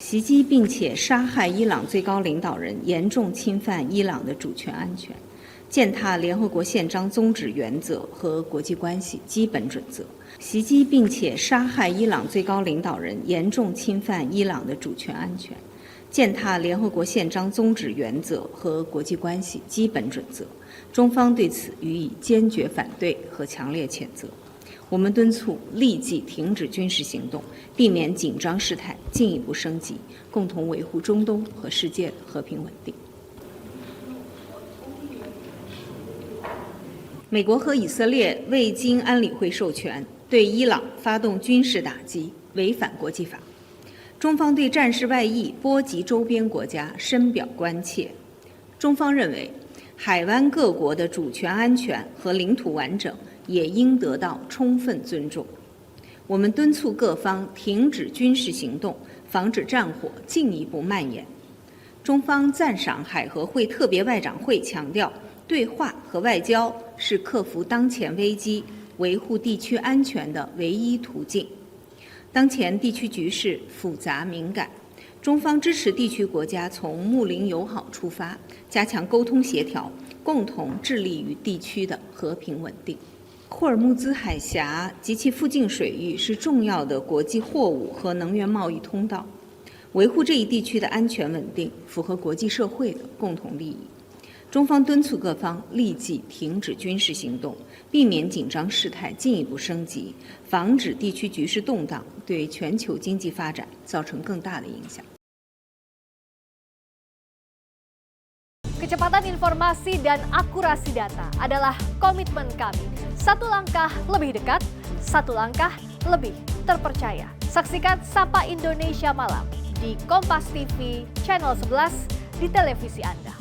袭击并且杀害伊朗最高领导人，严重侵犯伊朗的主权安全，践踏联合国宪章宗旨原则和国际关系基本准则。袭击并且杀害伊朗最高领导人，严重侵犯伊朗的主权安全，践踏联合国宪章宗旨原则和国际关系基本准则。中方对此予以坚决反对和强烈谴责。我们敦促立即停止军事行动，避免紧张事态进一步升级，共同维护中东和世界的和平稳定。美国和以色列未经安理会授权对伊朗发动军事打击，违反国际法。中方对战事外溢波及周边国家深表关切。中方认为，海湾各国的主权安全和领土完整也应得到充分尊重。我们敦促各方停止军事行动，防止战火进一步蔓延。中方赞赏海合会特别外长会强调，对话和外交是克服当前危机、维护地区安全的唯一途径。当前地区局势复杂敏感，中方支持地区国家从睦邻友好出发，加强沟通协调，共同致力于地区的和平稳定。霍尔木兹海峡及其附近水域是重要的国际货物和能源贸易通道，维护这一地区的安全稳定符合国际社会的共同利益。中方敦促各方立即停止军事行动，避免紧张事态进一步升级，防止地区局势动荡对全球经济发展造成更大的影响。Kecepatan informasi dan akurasi data adalah komitmen kami. Satu langkah lebih dekat, satu langkah lebih terpercaya. Saksikan Sapa Indonesia Malam di Kompas TV Channel 11 di televisi Anda.